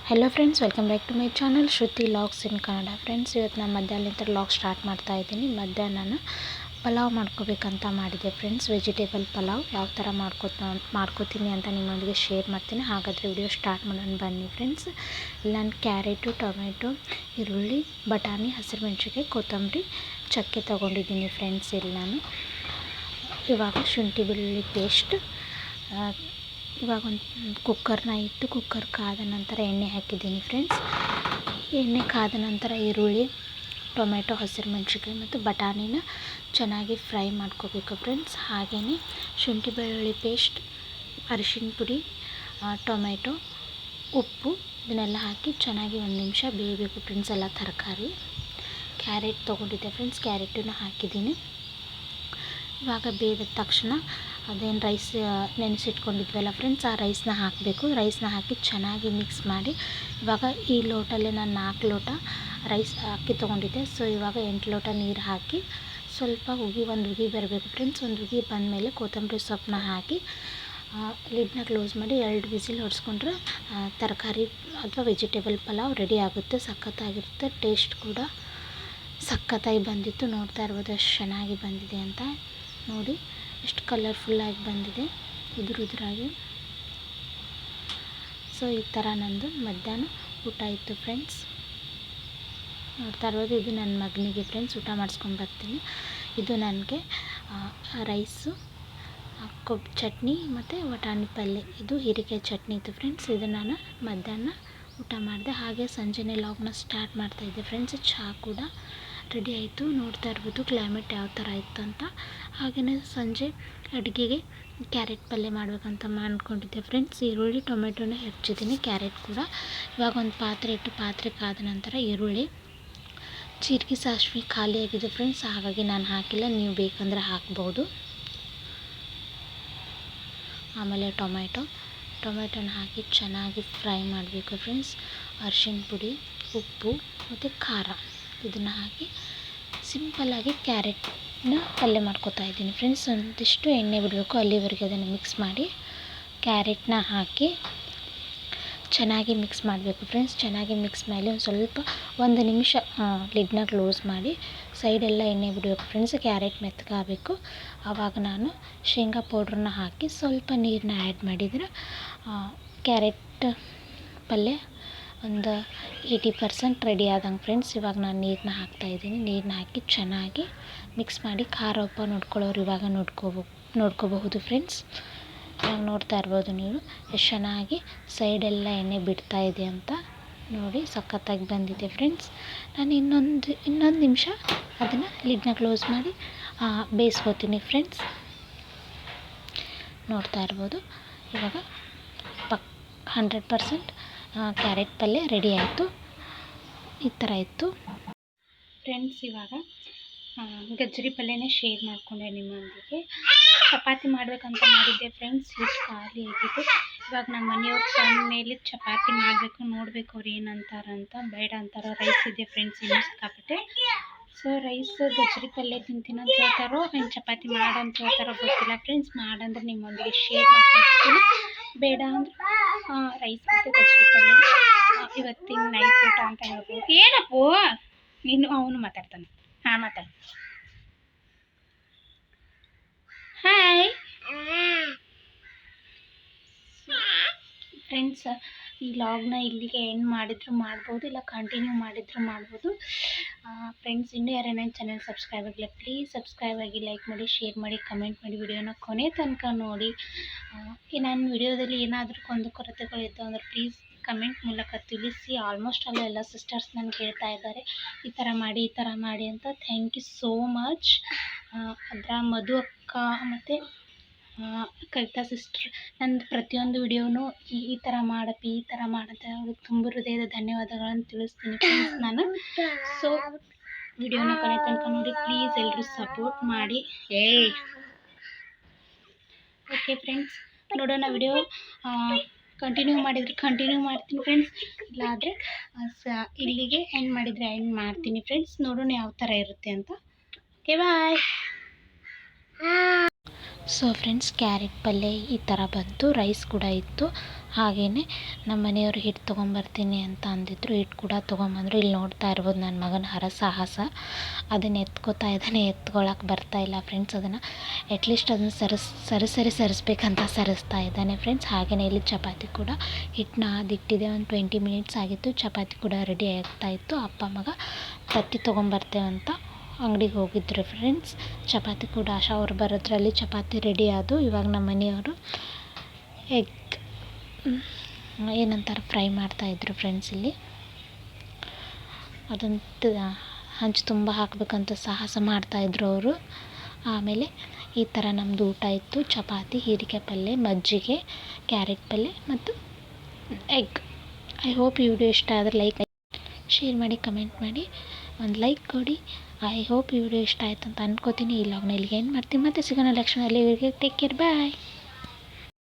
Hello friends, welcome back to my channel Shruti logs in Kannada. Friends, ಇವತ್ತು ನಾನು ಮಧ್ಯಾಹ್ನದಿಂದ log start ಮಾಡ್ತಾ ಇದ್ದೀನಿ. ಮಧ್ಯಾಹ್ನ ನಾನು ಪಲಾವ್ ಮಾಡ್ಕೋಬೇಕಂತ ಮಾಡಿದೆ ಫ್ರೆಂಡ್ಸ್. ವೆಜಿಟೇಬಲ್ ಪಲಾವ್ ಯಾವ ಥರ ಮಾಡ್ಕೋತೀನಿ ಅಂತ ನಿಮ್ಮೊಂದಿಗೆ ಶೇರ್ ಮಾಡ್ತೀನಿ. ಹಾಗಾದರೆ ವಿಡಿಯೋ ಸ್ಟಾರ್ಟ್ ಮಾಡೋಣ ಬನ್ನಿ ಫ್ರೆಂಡ್ಸ್. ಇಲ್ಲಿ ನಾನು ಕ್ಯಾರೆಟು, ಟೊಮೆಟೊ, ಈರುಳ್ಳಿ, ಬಟಾಣಿ, ಹಸಿರುಮೆಣಸಿನ್ಕಾಯಿ, ಕೊತ್ತಂಬರಿ, ಚಕ್ಕೆ ತೊಗೊಂಡಿದ್ದೀನಿ ಫ್ರೆಂಡ್ಸ್. ಇಲ್ಲಿ ನಾನು ಇವಾಗ ಶುಂಠಿ ಬೆಳ್ಳುಳ್ಳಿ ಪೇಸ್ಟ್, ಇವಾಗ ಒಂದು ಕುಕ್ಕರ್ನ ಇಟ್ಟು ಕುಕ್ಕರ್ ಕಾದ ನಂತರ ಎಣ್ಣೆ ಹಾಕಿದ್ದೀನಿ ಫ್ರೆಂಡ್ಸ್. ಎಣ್ಣೆ ಕಾದ ನಂತರ ಈರುಳ್ಳಿ, ಟೊಮೆಟೊ, ಹಸಿರುಮೆಣಸಿನ್ಕಾಯಿ ಮತ್ತು ಬಟಾಣಿನ ಚೆನ್ನಾಗಿ ಫ್ರೈ ಮಾಡ್ಕೋಬೇಕು ಫ್ರೆಂಡ್ಸ್. ಹಾಗೆಯೇ ಶುಂಠಿ ಬೆಳ್ಳುಳ್ಳಿ ಪೇಸ್ಟ್, ಅರಿಶಿನ ಪುಡಿ, ಟೊಮೆಟೊ, ಉಪ್ಪು ಇದನ್ನೆಲ್ಲ ಹಾಕಿ ಚೆನ್ನಾಗಿ ಒಂದು ನಿಮಿಷ ಬೇಯಬೇಕು ಫ್ರೆಂಡ್ಸ್. ಎಲ್ಲ ತರಕಾರಿ, ಕ್ಯಾರೆಟ್ ತೊಗೊಂಡಿದ್ದೆ ಫ್ರೆಂಡ್ಸ್, ಕ್ಯಾರೆಟನ್ನು ಹಾಕಿದ್ದೀನಿ. ಇವಾಗ ಬೇಯ್ದ ತಕ್ಷಣ ಅದೇನು ರೈಸ್ ನೆನೆಸಿಟ್ಕೊಂಡಿದ್ವಲ್ಲ ಫ್ರೆಂಡ್ಸ್, ಆ ರೈಸ್ನ ಹಾಕಬೇಕು. ರೈಸ್ನ ಹಾಕಿ ಚೆನ್ನಾಗಿ ಮಿಕ್ಸ್ ಮಾಡಿ, ಇವಾಗ ಈ ಲೋಟಲ್ಲಿ ನಾನು 4 ಲೋಟ ರೈಸ್ ಅಕ್ಕಿ ತೊಗೊಂಡಿದ್ದೆ. ಸೊ ಇವಾಗ 8 ಲೋಟ ನೀರು ಹಾಕಿ ಸ್ವಲ್ಪ ಒಂದು ಉಗಿ ಬರಬೇಕು ಫ್ರೆಂಡ್ಸ್. ಒಂದು ಉಗಿ ಬಂದಮೇಲೆ ಕೊತ್ತಂಬರಿ ಸೊಪ್ಪನ್ನ ಹಾಕಿ ಲಿಡ್ನ ಕ್ಲೋಸ್ ಮಾಡಿ 2 ವಿಸಿಲ್ ಹೊಡೆಸ್ಕೊಂಡ್ರೆ ತರಕಾರಿ ಅಥವಾ ವೆಜಿಟೇಬಲ್ ಪಲಾವ್ ರೆಡಿ ಆಗುತ್ತೆ. ಸಖತ್ತಾಗಿರುತ್ತೆ. ಟೇಸ್ಟ್ ಕೂಡ ಸಖತ್ತಾಗಿ ಬಂದಿತ್ತು. ನೋಡ್ತಾ ಇರ್ಬೋದು ಎಷ್ಟು ಚೆನ್ನಾಗಿ ಬಂದಿದೆ ಅಂತ. ನೋಡಿ ಎಷ್ಟು ಕಲರ್ಫುಲ್ಲಾಗಿ ಬಂದಿದೆ, ಉದುರಾಗಿ. ಸೊ ಈ ಥರ ನಂದು ಮಧ್ಯಾಹ್ನ ಊಟ ಇತ್ತು ಫ್ರೆಂಡ್ಸ್. ನೋಡ್ತಾ ಇರ್ಬೋದು, ಇದು ನನ್ನ ಮಗನಿಗೆ ಫ್ರೆಂಡ್ಸ್ ಊಟ ಮಾಡಿಸ್ಕೊಂಡು ಬರ್ತೀನಿ. ಇದು ನನಗೆ ರೈಸು, ಕೊಬ್ಬು ಚಟ್ನಿ ಮತ್ತು ಬಟಾಣಿ ಪಲ್ಯ, ಇದು ಹೀರೆಕಾಯಿ ಚಟ್ನಿ ಇತ್ತು ಫ್ರೆಂಡ್ಸ್. ಇದು ನಾನು ಮಧ್ಯಾಹ್ನ ಊಟ ಮಾಡಿದೆ. ಹಾಗೆ ಸಂಜೆನೇ ಲಾಗ್ನ ಸ್ಟಾರ್ಟ್ ಮಾಡ್ತಾಯಿದ್ದೆ ಫ್ರೆಂಡ್ಸ್. ಚಹಾ ಕೂಡ ರೆಡಿ ಆಯಿತು. ನೋಡ್ತಾ ಇರ್ಬೋದು ಕ್ಲೈಮೇಟ್ ಯಾವ ಥರ ಇತ್ತು ಅಂತ. ಹಾಗೆಯೇ ಸಂಜೆ ಅಡುಗೆಗೆ ಕ್ಯಾರೆಟ್ ಪಲ್ಯ ಮಾಡಬೇಕಂತ ಅಂದ್ಕೊಂಡಿದ್ದೆ ಫ್ರೆಂಡ್ಸ್. ಈರುಳ್ಳಿ, ಟೊಮೆಟೊನ ಹೆಚ್ಚಿದ್ದೀನಿ, ಕ್ಯಾರೆಟ್ ಕೂಡ. ಇವಾಗ ಒಂದು ಪಾತ್ರೆ ಇಟ್ಟು ಪಾತ್ರೆ ಕಾದ ನಂತರ ಈರುಳ್ಳಿ, ಜೀರಿಗೆ, ಸಾಸಿವೆ ಖಾಲಿಯಾಗಿದೆ ಫ್ರೆಂಡ್ಸ್, ಹಾಗಾಗಿ ನಾನು ಹಾಕಿಲ್ಲ. ನೀವು ಬೇಕಂದರೆ ಹಾಕ್ಬೋದು. ಆಮೇಲೆ ಟೊಮೆಟೊನ ಹಾಕಿ ಚೆನ್ನಾಗಿ ಫ್ರೈ ಮಾಡಬೇಕು ಫ್ರೆಂಡ್ಸ್. ಅರಿಶಿನ ಪುಡಿ, ಉಪ್ಪು ಮತ್ತು ಖಾರ ಇದನ್ನು ಹಾಕಿ ಸಿಂಪಲ್ಲಾಗಿ ಕ್ಯಾರೆಟ್ನ ಪಲ್ಯ ಮಾಡ್ಕೊತಾ ಇದ್ದೀನಿ ಫ್ರೆಂಡ್ಸ್. ಒಂದಿಷ್ಟು ಎಣ್ಣೆ ಬಿಡಬೇಕು, ಅಲ್ಲಿವರೆಗೆ ಅದನ್ನು ಮಿಕ್ಸ್ ಮಾಡಿ ಕ್ಯಾರೆಟ್ನ ಹಾಕಿ ಚೆನ್ನಾಗಿ ಮಿಕ್ಸ್ ಮಾಡಬೇಕು ಫ್ರೆಂಡ್ಸ್. ಚೆನ್ನಾಗಿ ಮಿಕ್ಸ್ ಮಾಡಿ ಒಂದು ನಿಮಿಷ ಲಿಡ್ನ ಕ್ಲೋಸ್ ಮಾಡಿ ಸೈಡೆಲ್ಲ ಎಣ್ಣೆ ಬಿಡಬೇಕು ಫ್ರೆಂಡ್ಸ್. ಕ್ಯಾರೆಟ್ ಮೆತ್ತಗಾಗಬೇಕು. ಆವಾಗ ನಾನು ಶೇಂಗಾ ಪೌಡ್ರನ್ನ ಹಾಕಿ ಸ್ವಲ್ಪ ನೀರನ್ನ ಆ್ಯಡ್ ಮಾಡಿದರೆ ಕ್ಯಾರೆಟ್ ಪಲ್ಯ ಒಂದು 80% ರೆಡಿ ಆದಂಗೆ ಫ್ರೆಂಡ್ಸ್. ಇವಾಗ ನಾನು ನೀರನ್ನ ಹಾಕ್ತಾಯಿದ್ದೀನಿ. ನೀರನ್ನ ಹಾಕಿ ಚೆನ್ನಾಗಿ ಮಿಕ್ಸ್ ಮಾಡಿ ಖಾರ ಉಪ್ಪು ನೋಡ್ಕೊಳ್ಳೋರು ಇವಾಗ ನೋಡ್ಕೋಬಹುದು ಫ್ರೆಂಡ್ಸ್. ಇವಾಗ ನೋಡ್ತಾ ಇರ್ಬೋದು ನೀವು ಎಷ್ಟು ಚೆನ್ನಾಗಿ ಸೈಡೆಲ್ಲ ಎಣ್ಣೆ ಬಿಡ್ತಾ ಇದೆ ಅಂತ. ನೋಡಿ ಸಖತ್ತಾಗಿ ಬಂದಿದೆ ಫ್ರೆಂಡ್ಸ್. ನಾನು ಇನ್ನೊಂದು ನಿಮಿಷ ಅದನ್ನು ಲಿಡ್ನ ಕ್ಲೋಸ್ ಮಾಡಿ ಬೇಯಿಸ್ಕೋತೀನಿ ಫ್ರೆಂಡ್ಸ್. ನೋಡ್ತಾ ಇರ್ಬೋದು ಇವಾಗ 100% ಕ್ಯಾರೆಟ್ ಪಲ್ಯ ರೆಡಿ ಆಯಿತು. ಈ ಥರ ಇತ್ತು ಫ್ರೆಂಡ್ಸ್. ಇವಾಗ ಗಜ್ಜರಿ ಪಲ್ಯನೇ ಶೇರ್ ಮಾಡಿಕೊಂಡೆ ನಿಮ್ಮೊಂದಿಗೆ. ಚಪಾತಿ ಮಾಡಬೇಕಂತ ಮಾಡಿದ್ದೆ ಫ್ರೆಂಡ್ಸ್, ಹಿಟ್ಟು ಖಾಲಿ ಆಗಿದೆ. ಇವಾಗ ನಮ್ಮ ಮನೆಯವ್ರು ತಂದ ಮೇಲೆ ಚಪಾತಿ ಮಾಡಬೇಕು, ನೋಡಬೇಕು ಅವ್ರು ಏನಂತಾರಂತ. ಬೇಡ ಅಂತಾರೋ. ರೈಸ್ ಇದೆ ಫ್ರೆಂಡ್ಸ್ ಇನ್ನೂ ಸಿಕ್ಕಾಪಟ್ಟೆ. ಸೊ ರೈಸ್ ಗಜ್ಜರಿ ಪಲ್ಯ ತಿಂತೀನಂತ ಹೇಳ್ತಾರೋ, ಏನು ಚಪಾತಿ ಮಾಡಂತ ಹೇಳ್ತಾರೋ ಗೊತ್ತಿಲ್ಲ ಫ್ರೆಂಡ್ಸ್. ಮಾಡಂದ್ರೆ ನಿಮ್ಮೊಂದಿಗೆ ಶೇರ್ ಮಾಡ್ಕೊಳ್ತೀನಿ. ಬೇಡ ಅಂದ್ರೆ ರೈಸ್ ಮತ್ತು ಗಜ್ಜರಿ ಪಲ್ಯ ಇವತ್ತಿನ ನೈಟ್ ಊಟ ಅಂತ ಹೇಳ್ಬೋದು. ಏನಪ್ಪೋ ನೀನು ಅವನು ಮಾತಾಡ್ತಾನೆ. ಹಾಂ ಮಾತಾಡ. ಹಾಯ್ ಫ್ರೆಂಡ್ಸ್, ಈ ಲಾಗ್ನ ಇಲ್ಲಿಗೆ ಎಂಡ್ ಮಾಡಿದ್ರು ಮಾಡ್ಬೋದು, ಇಲ್ಲ ಕಂಟಿನ್ಯೂ ಮಾಡಿದ್ರು ಮಾಡ್ಬೋದು ಫ್ರೆಂಡ್ಸ್. ಇನ್ನೂ ಯಾರು ನನ್ನ ಚಾನಲ್ ಸಬ್ಸ್ಕ್ರೈಬ್ ಆಗಿಲ್ಲ ಪ್ಲೀಸ್ ಸಬ್ಸ್ಕ್ರೈಬ್ ಆಗಿ, ಲೈಕ್ ಮಾಡಿ, ಶೇರ್ ಮಾಡಿ, ಕಮೆಂಟ್ ಮಾಡಿ, ವಿಡಿಯೋನ ಕೊನೆ ತನಕ ನೋಡಿ. ನನ್ನ ವಿಡಿಯೋದಲ್ಲಿ ಏನಾದರೂ ಕೊರತೆಗಳಿದ್ದು ಅಂದರೆ ಪ್ಲೀಸ್ ಕಮೆಂಟ್ ಮೂಲಕ ತಿಳಿಸಿ. ಆಲ್ಮೋಸ್ಟ್ ಎಲ್ಲ ಸಿಸ್ಟರ್ಸ್ ನನಗೆ ಹೇಳ್ತಾ ಇದ್ದಾರೆ ಈ ಥರ ಮಾಡಿ ಅಂತ. Thank you so much. ಅದರ ಮಧು ಅಕ್ಕ ಮತ್ತು ಕವಿತಾ ಸಿಸ್ಟರ್ ನಂದು ಪ್ರತಿಯೊಂದು ವಿಡಿಯೋನೂ ಈ ಥರ ಮಾಡಪ್ಪಿ, ಈ ಥರ ಮಾಡುತ್ತೆ, ಅವ್ರಿಗೆ ತುಂಬ ಹೃದಯದ ಧನ್ಯವಾದಗಳನ್ನು ತಿಳಿಸ್ತೀನಿ ಫ್ರೆಂಡ್ಸ್ ನಾನು. ಸೊ ವಿಡಿಯೋನ ಕೊನೆ ತನಕ ನೋಡಿ ಪ್ಲೀಸ್, ಎಲ್ಲರೂ ಸಪೋರ್ಟ್ ಮಾಡಿ. ಓಕೆ ಫ್ರೆಂಡ್ಸ್, ನೋಡೋಣ ವಿಡಿಯೋ ಕಂಟಿನ್ಯೂ ಮಾಡಿದರೆ ಕಂಟಿನ್ಯೂ ಮಾಡ್ತೀನಿ ಫ್ರೆಂಡ್ಸ್, ಇಲ್ಲಾದರೆ ಇಲ್ಲಿಗೆ ಎಂಡ್ ಮಾಡಿದರೆ ಎಂಡ್ ಮಾಡ್ತೀನಿ ಫ್ರೆಂಡ್ಸ್. ನೋಡೋಣ ಯಾವ ಥರ ಇರುತ್ತೆ ಅಂತ. Okay bye. So friends, carrot ಪಲ್ಯ ಈ ಥರ ಬಂತು. ರೈಸ್ ಕೂಡ ಇತ್ತು. ಹಾಗೆಯೇ ನಮ್ಮ ಮನೆಯವರು ಹಿಟ್ಟು ತೊಗೊಂಬರ್ತೀನಿ ಅಂತ ಅಂದಿದ್ರು. ಹಿಟ್ಟು ಕೂಡ ತೊಗೊಂಬಂದರು. ಇಲ್ಲಿ ನೋಡ್ತಾ ಇರ್ಬೋದು ನನ್ನ ಮಗನ ಹರಸಾಹಸ. ಅದನ್ನು ಎತ್ಕೋತಾ ಇದ್ದಾನೆ, ಎತ್ಕೊಳಕ್ಕೆ ಬರ್ತಾಯಿಲ್ಲ ಫ್ರೆಂಡ್ಸ್. ಅದನ್ನು ಅಟ್ಲೀಸ್ಟ್ ಅದನ್ನು ಸರಿಸ್ಬೇಕಂತ ಸರಿಸ್ತಾ ಇದ್ದಾನೆ ಫ್ರೆಂಡ್ಸ್. ಹಾಗೆಯೇ ಇಲ್ಲಿ ಚಪಾತಿ ಕೂಡ ಹಿಟ್ಟನ್ನ ಅದಿಟ್ಟಿದೆ. ಒಂದು 20 ಮಿನಿಟ್ಸ್ ಆಗಿತ್ತು. ಚಪಾತಿ ಕೂಡ ರೆಡಿ ಆಗ್ತಾಯಿತ್ತು. ಅಪ್ಪ ಮಗ ತತ್ತಿ ತೊಗೊಂಬರ್ತೇವಂತ ಅಂಗಡಿಗೆ ಹೋಗಿದ್ರು ಫ್ರೆಂಡ್ಸ್. ಚಪಾತಿ ಕೂಡ ಅವ್ರು ಬರೋದ್ರಲ್ಲಿ ಚಪಾತಿ ರೆಡಿ ಆದವು. ಇವಾಗ ನಮ್ಮ ಮನೆಯವರು ಎಗ್ ಏನಂತಾರೆ ಫ್ರೈ ಮಾಡ್ತಾಯಿದ್ರು ಫ್ರೆಂಡ್ಸ್. ಇಲ್ಲಿ ಅದಂತ ಹಂಚು ತುಂಬ ಹಾಕಬೇಕಂತ ಸಾಹಸ ಮಾಡ್ತಾಯಿದ್ರು ಅವರು. ಆಮೇಲೆ ಈ ಥರ ನಮ್ಮದು ಊಟ ಇತ್ತು. ಚಪಾತಿ, ಹೀರೆಕಾಯಿ ಪಲ್ಯ, ಮಜ್ಜಿಗೆ, ಕ್ಯಾರೆಟ್ ಪಲ್ಯ ಮತ್ತು ಎಗ್. ಐ ಹೋಪ್ ಈ ವಿಡಿಯೋ ಇಷ್ಟ ಆದರೆ ಲೈಕ್, ಶೇರ್ ಮಾಡಿ, ಕಮೆಂಟ್ ಮಾಡಿ, ಒಂದು ಲೈಕ್ ಕೊಡಿ. ಐ ಹೋಪ್ ಈ ವಿಡಿಯೋ ಇಷ್ಟ ಆಯ್ತು ಅಂತ ಅನ್ಕೋತೀನಿ. ಈ ಲಾಗ್ನ ಇಲ್ಲಿಗೆ ಏನು ಮಾಡ್ತೀನಿ. ಮತ್ತೆ ಸಿಗೋಣ ಲಕ್ಷಣದಲ್ಲಿ. ಇವರಿಗೆ ಟೇಕ್ ಕೇರ್, ಬಾಯ್.